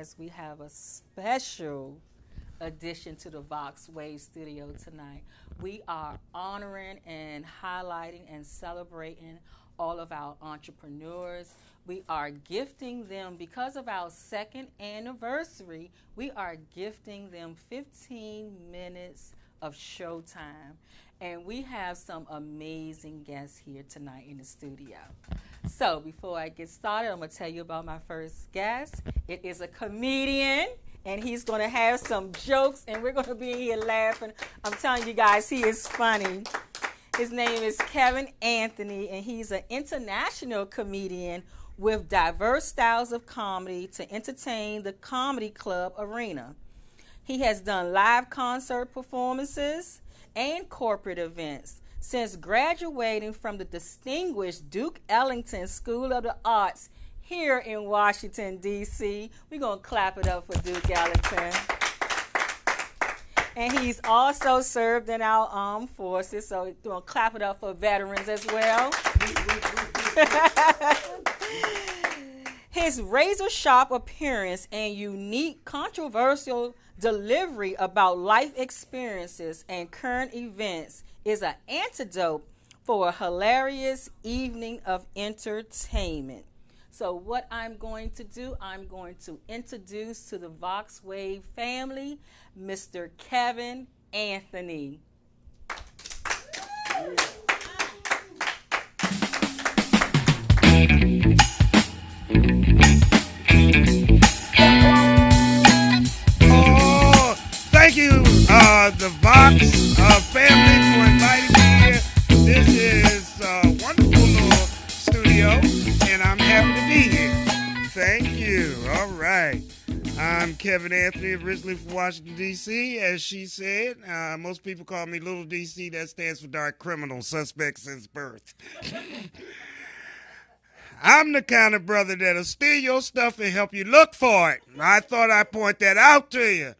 guys, we have a special addition to the Voxwav studio tonight. We are honoring and highlighting and celebrating all of our entrepreneurs. We are gifting them, because of our second anniversary, we are gifting them 15 minutes of showtime. And we have some amazing guests here tonight in the studio. So before I get started, I'm going to tell you about my first guest. It is a comedian, and he's going to have some jokes, and we're going to be here laughing. I'm telling you guys, he is funny. His name is Kevin Anthony, and he's an international comedian with diverse styles of comedy to entertain the comedy club arena. He has done live concert performances and corporate events. Since graduating from the distinguished Duke Ellington School of the Arts here in Washington, D.C., we're going to clap it up for Duke Ellington. And he's also served in our armed forces, so we're going to clap it up for veterans as well. His razor-sharp appearance and unique controversial delivery about life experiences and current events is an antidote for a hilarious evening of entertainment. So what I'm going to do, I'm going to introduce to the Voxwav family, Mr. Kevin Anthony. Thank you, the Vox family, for inviting me here. This is a wonderful little studio, and I'm happy to be here. Thank you. All right. I'm Kevin Anthony, originally from Washington, D.C., as she said. Most people call me Little D.C. That stands for Dark Criminal, Suspect Since Birth. I'm the kind of brother that'll steal your stuff and help you look for it. I thought I'd point that out to you.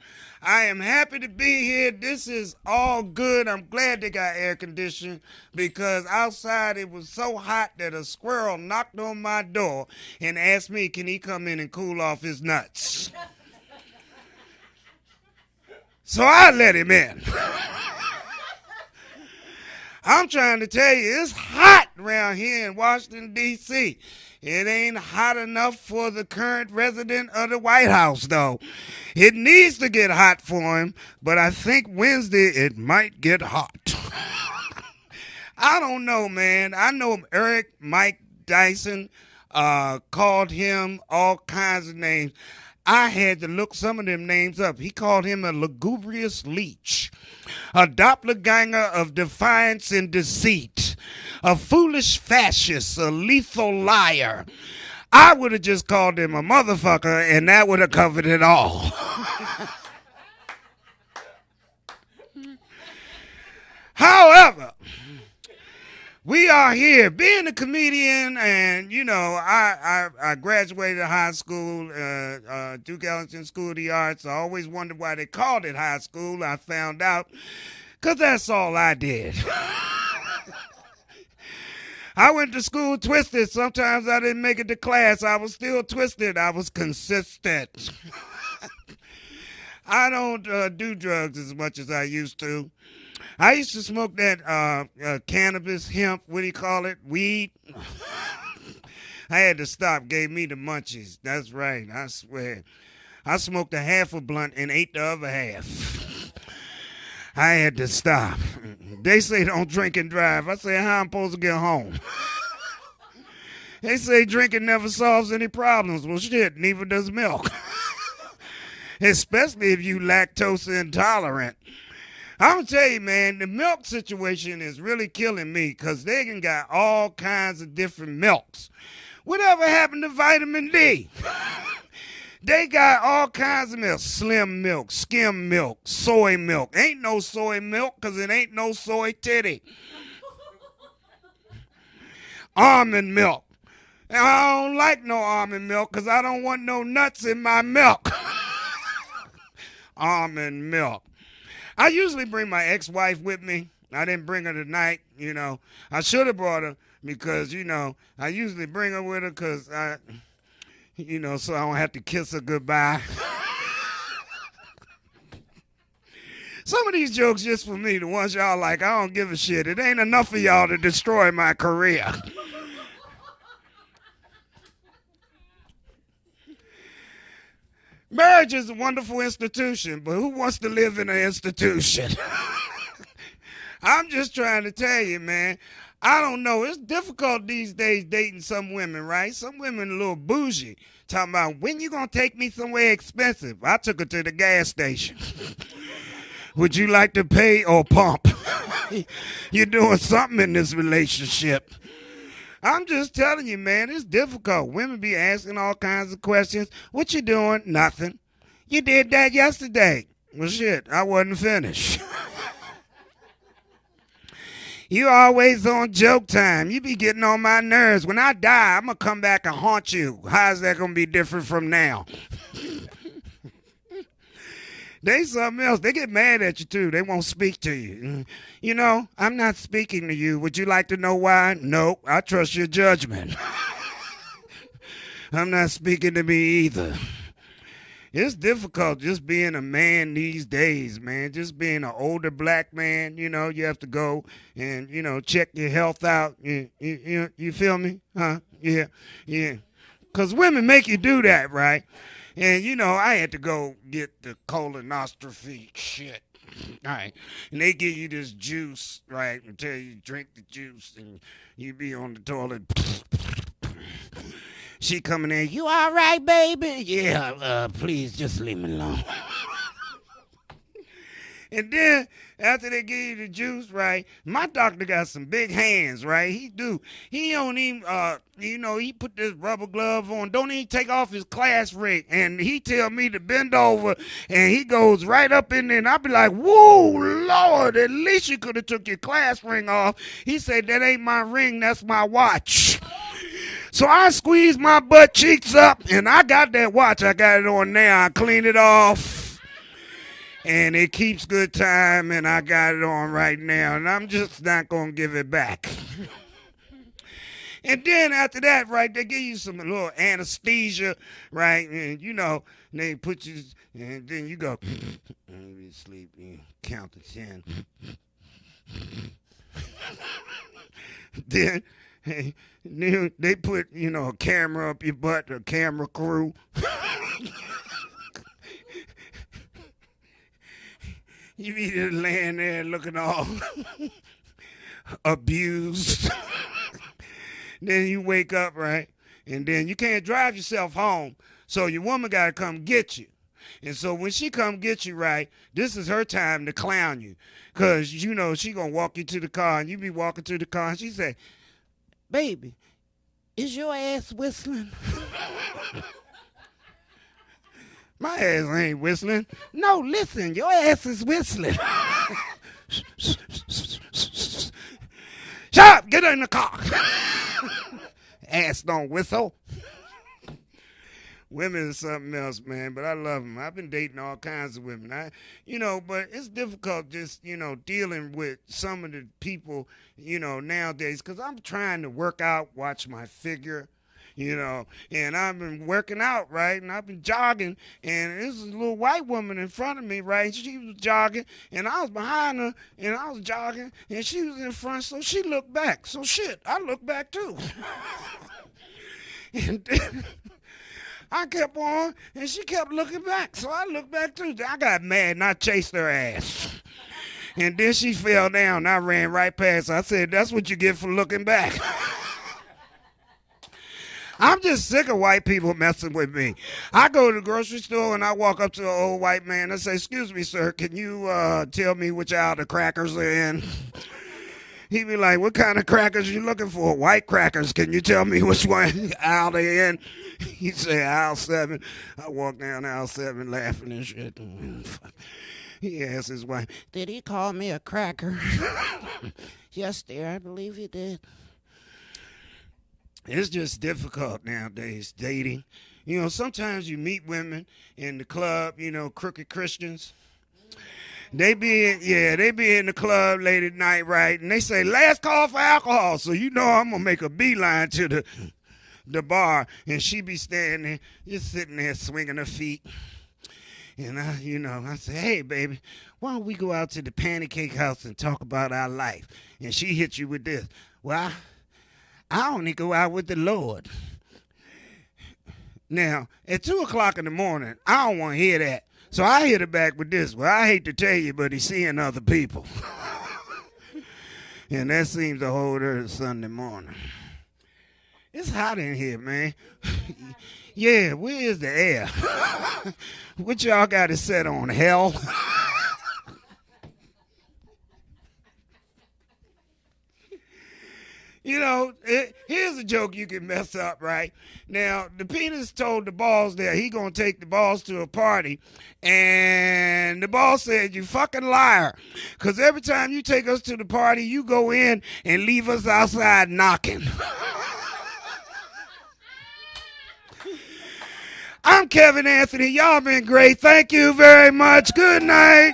I am happy to be here. This is all good. I'm glad they got air conditioning, because outside it was so hot that a squirrel knocked on my door and asked me, can he come in and cool off his nuts? So I let him in. I'm trying to tell you, it's hot around here in Washington, D.C. It ain't hot enough for the current resident of the White House, though. It needs to get hot for him, but I think Wednesday it might get hot. I don't know, man. I know Eric Mike Dyson called him all kinds of names. I had to look some of them names up. He called him a lugubrious leech, a doppelganger of defiance and deceit, a foolish fascist, a lethal liar. I would have just called him a motherfucker, and that would have covered it all. However, we are here. Being a comedian, and, you know, I graduated high school, Duke Ellington School of the Arts. I always wondered why they called it high school. I found out, because that's all I did. I went to school twisted. Sometimes I didn't make it to class. I was still twisted. I was consistent. I don't do drugs as much as I used to. I used to smoke that cannabis, hemp, what do you call it, weed. I had to stop, gave me the munchies. That's right, I swear. I smoked a half a blunt and ate the other half. I had to stop. They say don't drink and drive. I say, how I'm supposed to get home? They say drinking never solves any problems. Well, shit, neither does milk. Especially if you lactose intolerant. I'm going to tell you, man, the milk situation is really killing me, because they can got all kinds of different milks. Whatever happened to vitamin D? They got all kinds of milk. Slim milk, skim milk, soy milk. Ain't no soy milk because it ain't no soy titty. Almond milk. And I don't like no almond milk because I don't want no nuts in my milk. Almond milk. I usually bring my ex-wife with me. I didn't bring her tonight, you know. I should have brought her because, you know, I usually bring her with her because so I don't have to kiss her goodbye. Some of these jokes just for me, the ones y'all like, I don't give a shit. It ain't enough of y'all to destroy my career. Marriage is a wonderful institution, but who wants to live in an institution? I'm just trying to tell you, man. I don't know. It's difficult these days dating some women, right? Some women a little bougie. Talking about, when you going to take me somewhere expensive? I took her to the gas station. Would you like to pay or pump? You're doing something in this relationship. I'm just telling you, man, it's difficult. Women be asking all kinds of questions. What you doing? Nothing. You did that yesterday. Well, shit, I wasn't finished. You always on joke time. You be getting on my nerves. When I die, I'm going to come back and haunt you. How's that going to be different from now? They something else. They get mad at you, too. They won't speak to you. I'm not speaking to you. Would you like to know why? No, I trust your judgment. I'm not speaking to me either. It's difficult just being a man these days, man. Just being an older black man, you have to go and, check your health out. You feel me? Huh? Yeah. Because women make you do that, right? And, I had to go get the colonoscopy shit. All right. And they give you this juice, right, and tell you to drink the juice, and you be on the toilet. She coming in, you all right, baby? Yeah, please just leave me alone. And then, after they give you the juice, right, my doctor got some big hands, right? He don't even, he put this rubber glove on, don't even take off his class ring. And he tell me to bend over, and he goes right up in there, and I be like, whoa, Lord, at least you could have took your class ring off. He said, that ain't my ring, that's my watch. So I squeezed my butt cheeks up, and I got that watch. I got it on now. I clean it off. And it keeps good time, and I got it on right now, and I'm just not going to give it back. And then after that, right, they give you some little anesthesia, right, and, they put you, and then you go, you sleep, you count to 10. Then they put, a camera up your butt, a camera crew. You be just laying there looking all abused. Then you wake up, right? And then you can't drive yourself home. So your woman got to come get you. And so when she come get you, right, this is her time to clown you. Because, she going to walk you to the car, and you be walking to the car, and she say, baby, is your ass whistling? My ass ain't whistling. No, listen, your ass is whistling. Shut up, get in the car. Ass don't whistle. Women is something else, man, but I love them. I've been dating all kinds of women. But it's difficult just, dealing with some of the people, nowadays, because I'm trying to work out, watch my figure. And I've been working out, right? And I've been jogging, and this is a little white woman in front of me, right? She was jogging, and I was behind her, and I was jogging, and she was in front, so she looked back. So shit, I looked back too. And then I kept on, and she kept looking back, so I looked back too. I got mad, and I chased her ass. And then she fell down, and I ran right past her. I said, that's what you get for looking back. I'm just sick of white people messing with me. I go to the grocery store and I walk up to an old white man and say, excuse me, sir, can you tell me which aisle the crackers are in? He be like, what kind of crackers you looking for? White crackers. Can you tell me which one aisle they in? He say, aisle 7. I walk down aisle 7 laughing and shit. He asked his wife, did he call me a cracker? Yes, dear, I believe he did. It's just difficult nowadays, dating. Sometimes you meet women in the club, crooked Christians. They be in the club late at night, right? And they say, last call for alcohol. So I'm going to make a beeline to the bar, and she be standing there, just sitting there swinging her feet. And I say, hey, baby, why don't we go out to the pancake house and talk about our life? And she hits you with this. Well, I only go out with the Lord. Now, at 2 o'clock in the morning, I don't want to hear that. So I hit her back with this. Well, I hate to tell you, but he's seeing other people. And that seems to hold her Sunday morning. It's hot in here, man. Yeah, where is the air? What y'all got it set on, hell? Here's a joke you can mess up, right? Now, the penis told the boss that he gonna take the boss to a party, and the boss said, you fucking liar, because every time you take us to the party, you go in and leave us outside knocking. I'm Kevin Anthony. Y'all been great. Thank you very much. Good night.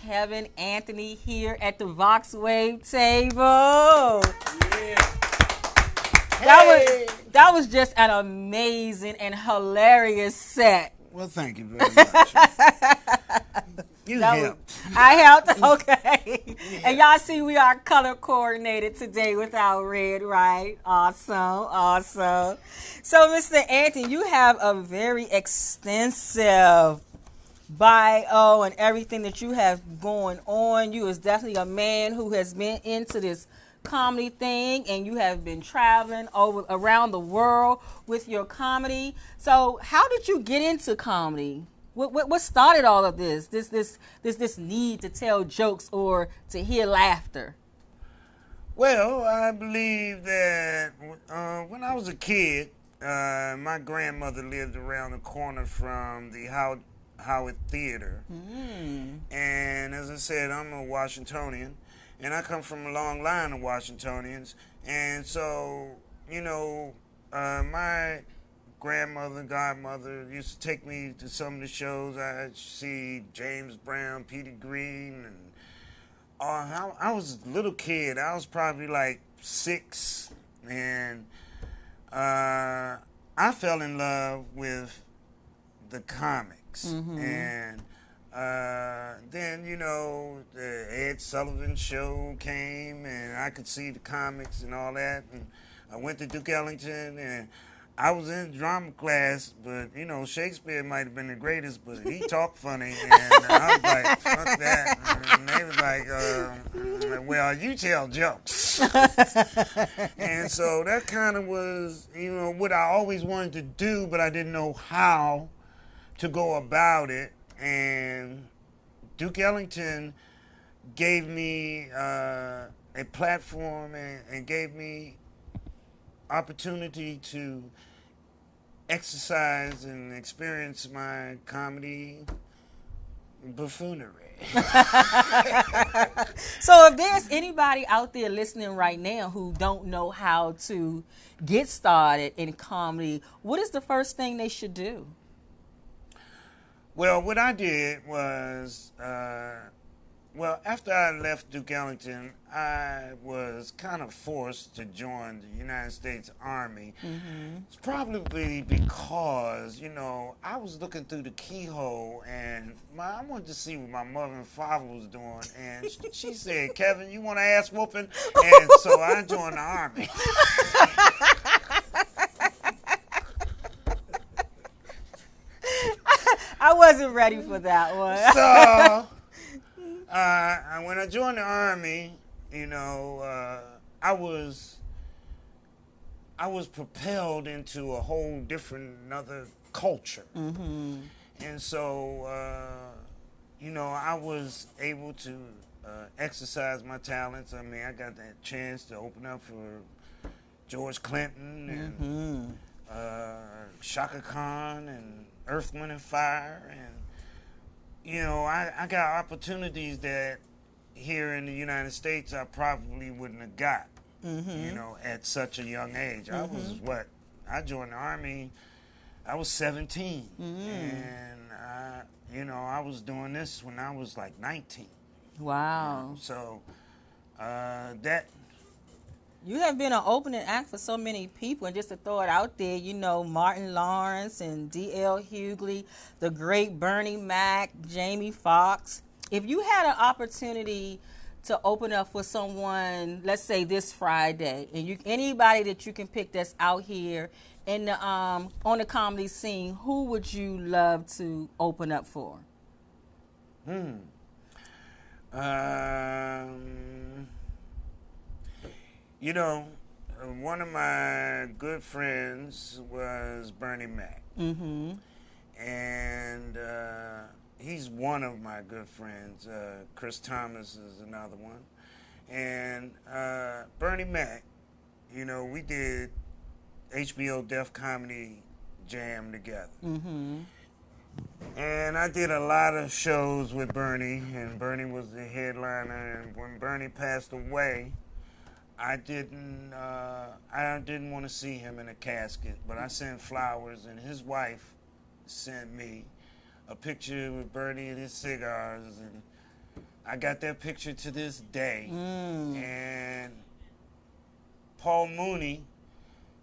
Kevin Anthony here at the Voxwav table. Yeah. That was just an amazing and hilarious set. Well, thank you very much. You helped. I helped? Okay. Yeah. And y'all see we are color coordinated today with our red, right? Awesome. So, Mr. Anthony, you have a very extensive bio and everything that you have going on. You is definitely a man who has been into this comedy thing, and you have been traveling around the world with your comedy. So how did you get into comedy? What started all of this need to tell jokes or to hear laughter? Well, I believe that when I was a kid, my grandmother lived around the corner from the Howard Theater. And as I said, I'm a Washingtonian, and I come from a long line of Washingtonians. And so, my grandmother, godmother used to take me to some of the shows. I'd see James Brown, Peter Green, and I was a little kid. I was probably like 6, and I fell in love with the comics. And then, the Ed Sullivan Show came, and I could see the comics and all that. And I went to Duke Ellington, and I was in drama class, but, Shakespeare might have been the greatest, but he talked funny, and I was like, fuck that. And they was like, well, you tell jokes. And so that kind of was, what I always wanted to do, but I didn't know how to go about it. And Duke Ellington gave me a platform and gave me opportunity to exercise and experience my comedy buffoonery. So if there's anybody out there listening right now who don't know how to get started in comedy, what is the first thing they should do? Well, what I did was, after I left Duke Ellington, I was kind of forced to join the United States Army. It's probably because, I was looking through the keyhole, and I wanted to see what my mother and father was doing. And she said, Kevin, you want an ass whooping? And so I joined the Army. I wasn't ready for that one. So, when I joined the Army, I was propelled into a whole different, another culture. And so, I was able to exercise my talents. I mean, I got that chance to open up for George Clinton and Shaka Khan and Earth, Wind, and Fire. And, I got opportunities that here in the United States I probably wouldn't have got, at such a young age. I joined the Army, I was 17. And, I was doing this when I was like 19. Wow. So, that... You have been an opening act for so many people, and just to throw it out there, Martin Lawrence and D.L. Hughley, the great Bernie Mac, Jamie Foxx. If you had an opportunity to open up for someone, let's say this Friday, and anybody that you can pick that's out here in the on the comedy scene, who would you love to open up for? One of my good friends was Bernie Mac. And he's one of my good friends. Chris Thomas is another one. And Bernie Mac, we did HBO Def Comedy Jam together. And I did a lot of shows with Bernie, and Bernie was the headliner. And when Bernie passed away, I didn't want to see him in a casket, but I sent flowers, and his wife sent me a picture with Bernie and his cigars, and I got that picture to this day. And Paul Mooney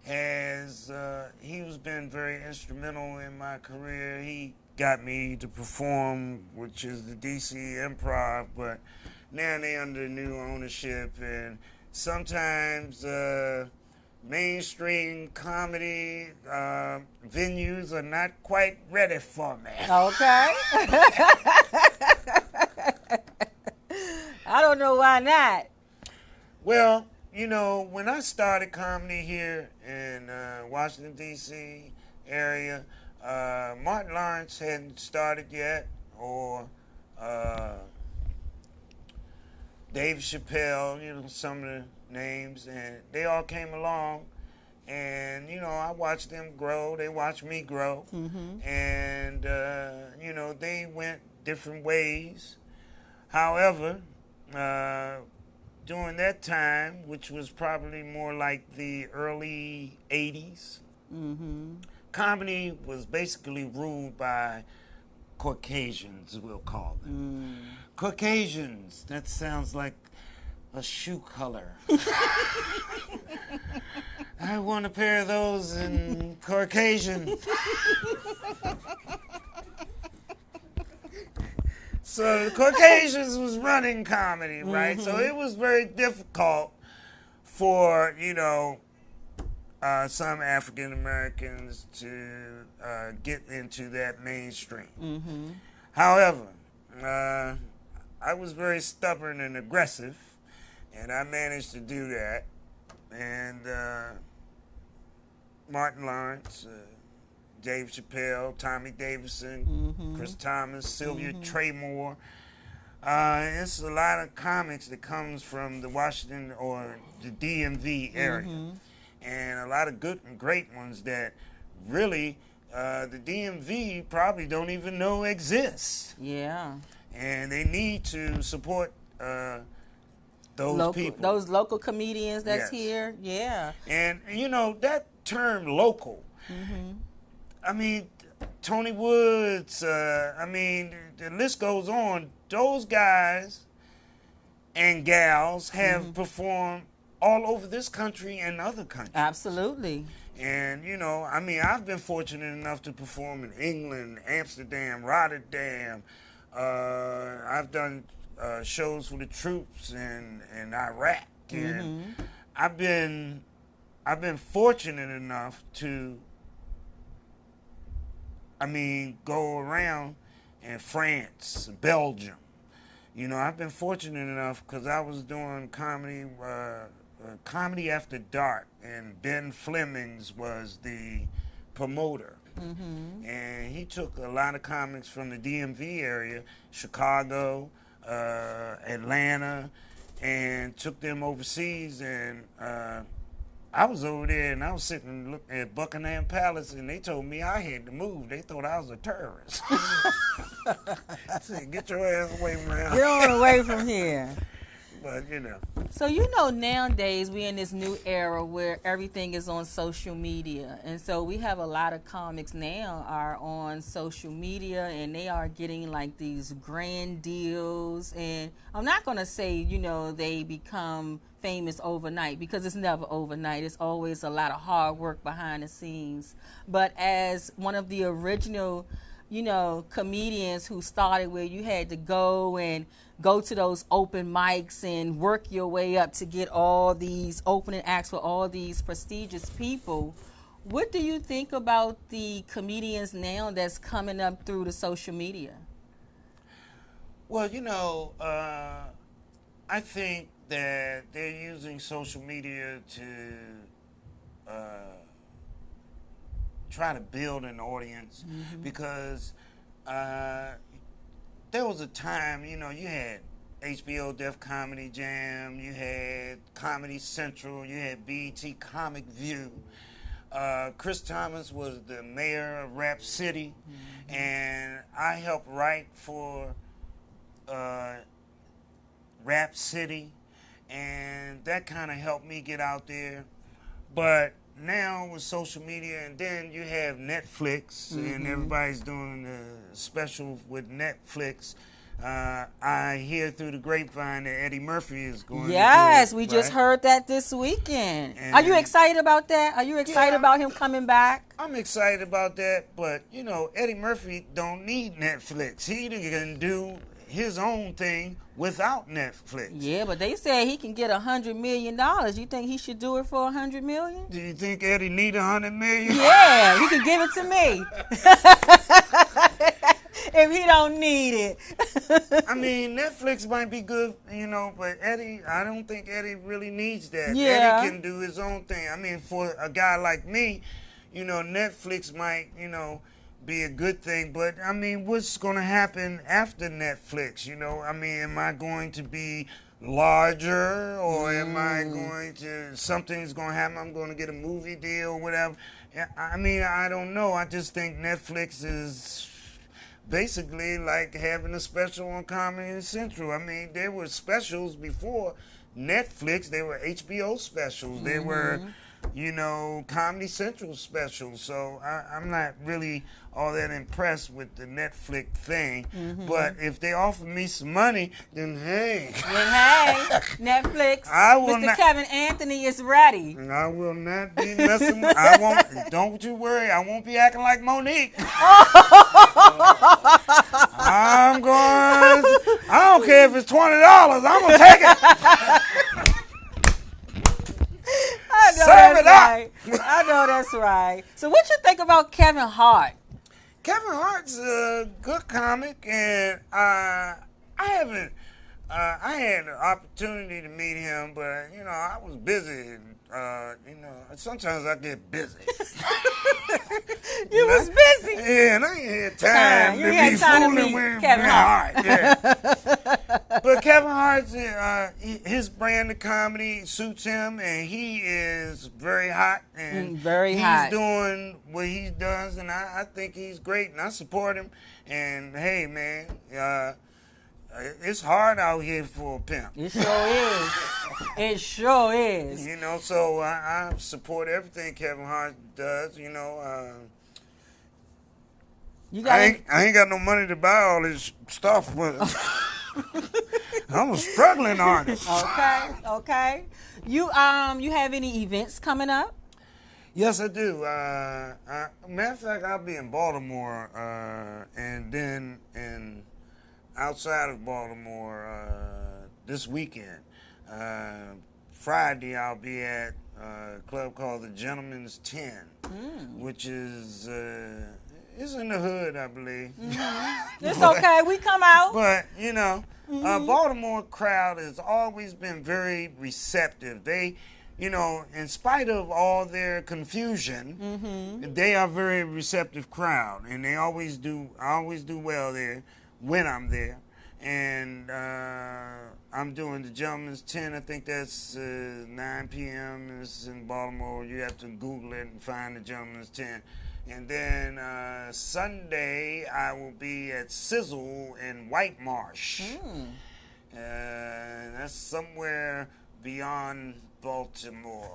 has he's been very instrumental in my career. He got me to perform, which is the DC Improv, but now they're under new ownership, and sometimes mainstream comedy venues are not quite ready for me. Okay. I don't know why not. Well, when I started comedy here in Washington, D.C. area, Martin Lawrence hadn't started yet, or Dave Chappelle, some of the names, and they all came along, and, I watched them grow. They watched me grow. And, they went different ways. However, during that time, which was probably more like the early 80s, comedy was basically ruled by Caucasians, we'll call them. Caucasians, that sounds like a shoe color. I want a pair of those in Caucasian. So the Caucasians was running comedy, right? So it was very difficult for, some African Americans to get into that mainstream. However, I was very stubborn and aggressive, and I managed to do that. And Martin Lawrence, Dave Chappelle, Tommy Davidson, Chris Thomas, Sylvia Traymore. It's a lot of comics that comes from the Washington or the DMV area. And a lot of good and great ones that really the DMV probably don't even know exist. Yeah. And they need to support those people. Those local comedians that's here. Yeah. And, that term local, I mean, Tony Woods, the list goes on. Those guys and gals have performed all over this country and other countries. Absolutely. And, I've been fortunate enough to perform in England, Amsterdam, Rotterdam. I've done shows for the troops in Iraq. And I've been fortunate enough to, go around in France, Belgium. I've been fortunate enough because I was doing comedy After Dark, and Ben Flemings was the promoter. And he took a lot of comics from the DMV area, Chicago, Atlanta, and took them overseas. And I was over there, and I was sitting looking at Buckingham Palace, and they told me I had to move. They thought I was a terrorist. I said, get your ass away from here. Get on away from here. But, So, nowadays we're in this new era where everything is on social media. And so we have a lot of comics now are on social media, and they are getting like these grand deals. And I'm not going to say, they become famous overnight, because it's never overnight. It's always a lot of hard work behind the scenes. But as one of the original comedians who started where you had to go to those open mics and work your way up to get all these opening acts for all these prestigious people, what do you think about the comedians now that's coming up through the social media? Well, I think that they're using social media to try to build an audience, because there was a time, you had HBO Def Comedy Jam, you had Comedy Central, you had BET Comic View. Chris Thomas was the mayor of Rap City, and I helped write for Rap City, and that kind of helped me get out there. But now with social media, and then you have Netflix, and everybody's doing the special with Netflix. I hear through the grapevine that Eddie Murphy is going Yes, to do it, we right? just heard that this weekend. And are you excited about that? Are you excited about him coming back? I'm excited about that, but, Eddie Murphy don't need Netflix. He can do his own thing without Netflix. Yeah, but they said he can get $100 million. You think he should do it for $100 million? Do you think Eddie need $100 million? Yeah, he can give it to me. If he don't need it. Netflix might be good, but Eddie, I don't think Eddie really needs that. Yeah. Eddie can do his own thing. For a guy like me, Netflix might, be a good thing, but what's going to happen after Netflix? Am I going to be larger, or am I going to, something's going to happen, I'm going to get a movie deal or whatever. I mean, I don't know. I just think Netflix is basically like having a special on Comedy Central. I mean, there were specials before Netflix. They were HBO specials. They were, you know, Comedy Central specials. So I'm not really all that impressed with the Netflix thing. But if they offer me some money, then hey. Netflix. Mr. Kevin Anthony is ready. I will not be messing with, I won't, don't you worry, I won't be acting like Monique. I don't care if it's $20, I'm going to take it. I know that's right. So what you think about Kevin Hart? Kevin Hart's a good comic, and I had an opportunity to meet him, but, you know, I was busy. You know, sometimes I get busy. You was busy? Yeah, and I ain't had time to be fooling with Kevin Hart. Yeah. But Kevin Hart's, his brand of comedy suits him, and he is very hot. And he's doing what he does, and I think he's great, and I support him. And, hey, man, it's hard out here for a pimp. It sure is. It sure is. You know, so I support everything Kevin Hart does. You know, I ain't got no money to buy all this stuff, but I'm a struggling artist. Okay. You have any events coming up? Yes, I do. Matter of fact, I'll be in Baltimore, and then outside of Baltimore this weekend. Friday, I'll be at a club called the Gentleman's 10, which is it's in the hood, I believe. It's okay. We come out. But, you know, Baltimore crowd has always been very receptive. They, you know, in spite of all their confusion, they are a very receptive crowd, and they always do well there when I'm there. And I'm doing the Gentleman's 10. I think that's 9 p.m. It's in Baltimore. You have to Google it and find the Gentleman's 10. And then Sunday, I will be at Sizzle in White Marsh. That's somewhere beyond Baltimore.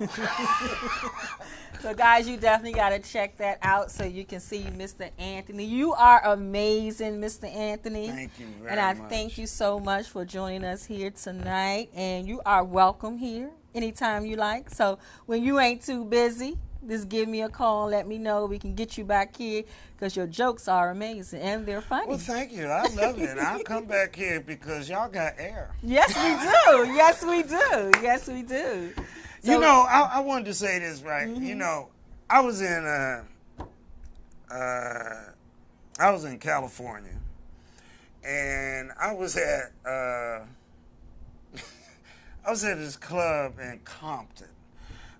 So, guys, you definitely got to check that out so you can see Mr. Anthony. You are amazing, Mr. Anthony. Thank you very much. And I thank you so much for joining us here tonight. And you are welcome here anytime you like. So, when you ain't too busy, just give me a call. Let me know. We can get you back here because your jokes are amazing and they're funny. Well, thank you. I love it. I'll come back here because y'all got air. Yes, we do. Yes, we do. Yes, we do. So, you know, I wanted to say this, right? You know, I was in California, and I was at this club in Compton.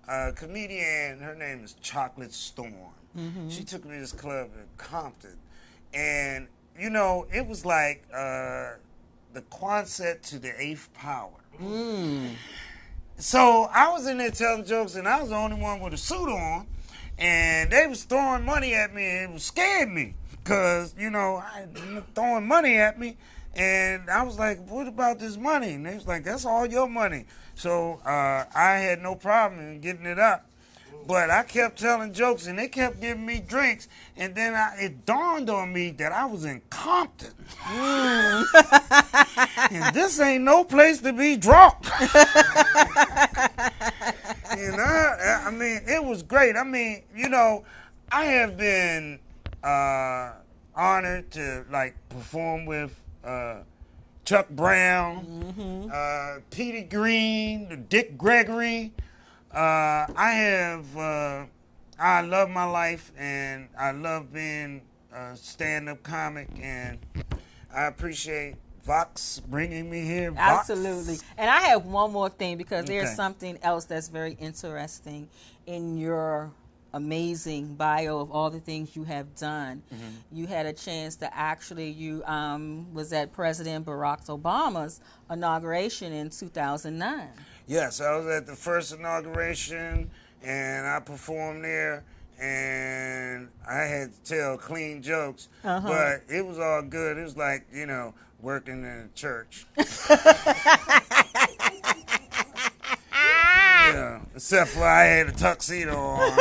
A comedian, her name is Chocolate Storm. She took me to this club in Compton, and you know, it was like the Quonset to the 8th power. So I was in there telling jokes, and I was the only one with a suit on, and they was throwing money at me, and it scared me because, you know, throwing money at me, and I was like, what about this money? And they was like, that's all your money. So I had no problem in getting it up. But I kept telling jokes, and they kept giving me drinks, and then it dawned on me that I was in Compton. And this ain't no place to be drunk. And I mean, it was great. I mean, you know, I have been honored to, like, perform with Chuck Brown, Petey Green, Dick Gregory. I love my life, and I love being a stand-up comic, and I appreciate Vox bringing me here. Vox. Absolutely. And I have one more thing, because there's something else that's very interesting in your amazing bio of all the things you have done. You had a chance to actually, you was at President Barack Obama's inauguration in 2009. Yes, I was at the first inauguration, and I performed there, and I had to tell clean jokes, but it was all good. It was like, working in a church. Except for I had a tuxedo on. And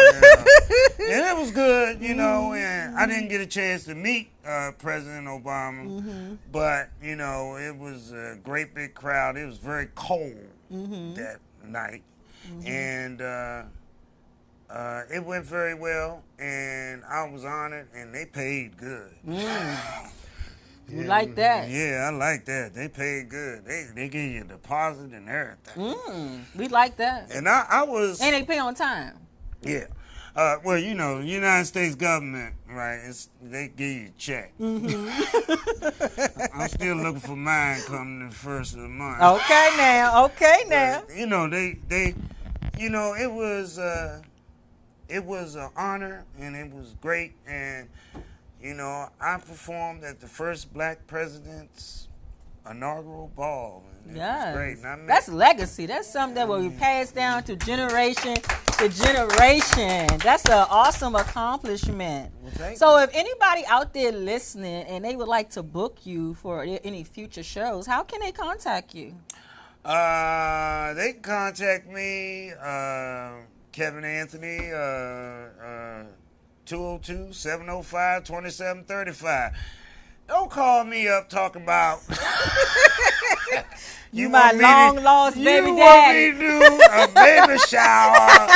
it was good, and I didn't get a chance to meet President Obama, but, it was a great big crowd. It was very cold that night, and it went very well, and I was honored, and they paid good. You like that? Yeah, I like that. They paid good. They give you a deposit and everything. We like that. And I was... And they pay on time. Yeah. Well, the United States government, right, they give you a check. I'm still looking for mine coming the first of the month. Okay now. But, it was an honor, and it was great, and... I performed at the first black president's inaugural ball. And it was great. And That's legacy. That's something that will be passed down to generation to generation. That's an awesome accomplishment. Well, so if anybody out there listening and they would like to book you for any future shows, how can they contact you? They can contact me, Kevin Anthony, 202-705-2735. Don't call me up talking about you my long lost baby daddy. You want me to do a baby shower,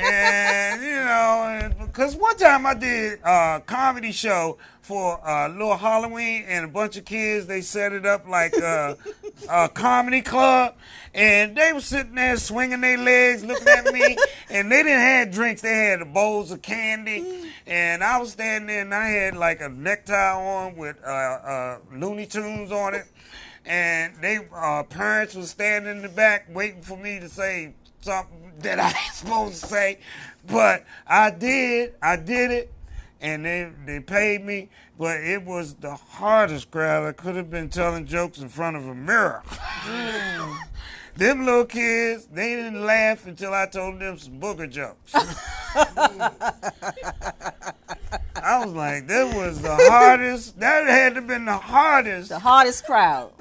and because one time I did a comedy show for a little Halloween, and a bunch of kids, they set it up like a comedy club, and they were sitting there swinging their legs, looking at me, and they didn't have drinks. They had bowls of candy, and I was standing there, and I had like a necktie on with Looney Tunes on it, and they parents were standing in the back waiting for me to say something that I ain't supposed to say, but I did it. And they paid me, but it was the hardest crowd. I could have been telling jokes in front of a mirror. Them little kids, they didn't laugh until I told them some booger jokes. I was like, that was the hardest. That had to have been the hardest. The hardest crowd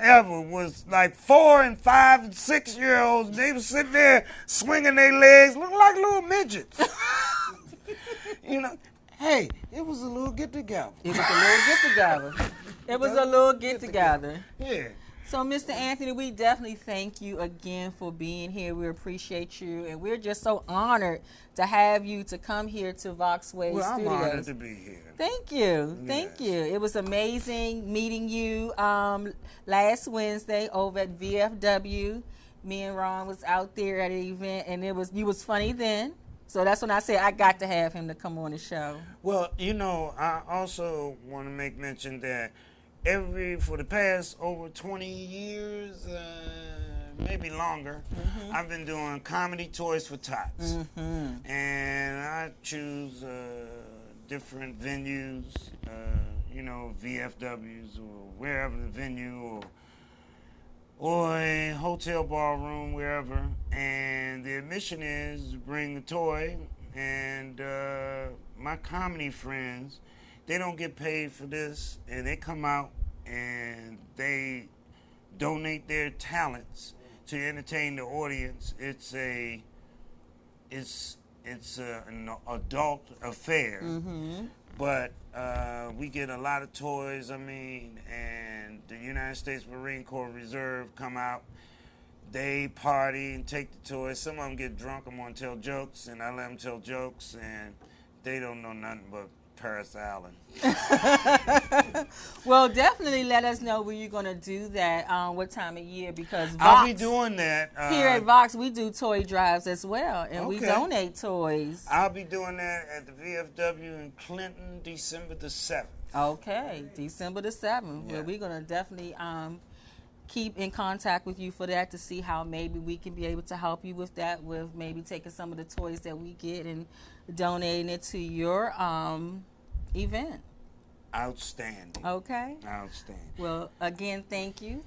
ever. Was like 4 and 5 and 6 year olds. They were sitting there swinging their legs, looking like little midgets. Hey, it was a little get-together. It was a little get-together. Yeah. So, Mr. Anthony, we definitely thank you again for being here. We appreciate you, and we're just so honored to have you to come here to Voxwav Studios. I'm honored to be here. Thank you. Thank you. It was amazing meeting you last Wednesday over at VFW. Me and Ron was out there at an event, and you was funny then. So that's when I said I got to have him to come on the show. Well, I also want to make mention that for the past over 20 years, maybe longer, I've been doing comedy toys for tots. And I choose different venues, VFWs or wherever the venue or a hotel ballroom, wherever, and the admission is to bring a toy, and my comedy friends, they don't get paid for this, and they come out and they donate their talents to entertain the audience. It's an adult affair, but we get a lot of toys, and the United States Marine Corps Reserve come out. They party and take the toys. Some of them get drunk. I'm going to tell jokes, and I let them tell jokes, and they don't know nothing but Paris Island. Well, definitely let us know where you're going to do that, what time of year, because Vox, I'll be doing that. Here at Vox, we do toy drives as well, and we donate toys. I'll be doing that at the VFW in Clinton, December the 7th. Okay, December the 7th. Yeah. Well, we're going to definitely keep in contact with you for that to see how maybe we can be able to help you with that, with maybe taking some of the toys that we get and donating it to your event. Outstanding. Okay. Outstanding. Well, again, thank you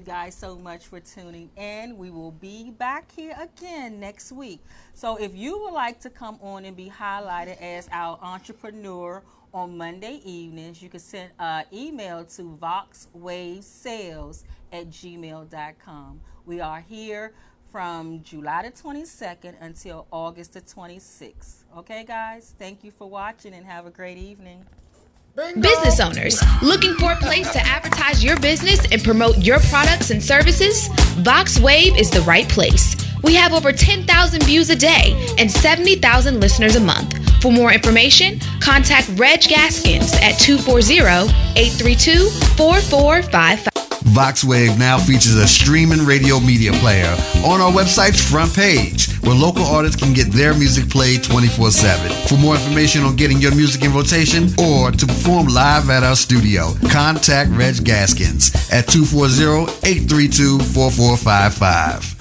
guys so much for tuning in. We will be back here again next week. So if you would like to come on and be highlighted as our entrepreneur on Monday evenings, you can send an email to voxwavesales@gmail.com. We are here from July the 22nd until August the 26th. Okay, guys? Thank you for watching and have a great evening. Bingo. Business owners looking for a place to advertise your business and promote your products and services? Voxwav is the right place. We have over 10,000 views a day and 70,000 listeners a month. For more information, contact Reg Gaskins at 240-832-4455. Voxwave now features a streaming radio media player on our website's front page, where local artists can get their music played 24/7. For more information on getting your music in rotation or to perform live at our studio, contact Reg Gaskins at 240-832-4455.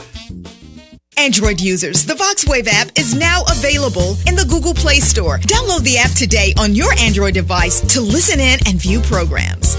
Android users, the Voxwav app is now available in the Google Play Store. Download the app today on your Android device to listen in and view programs.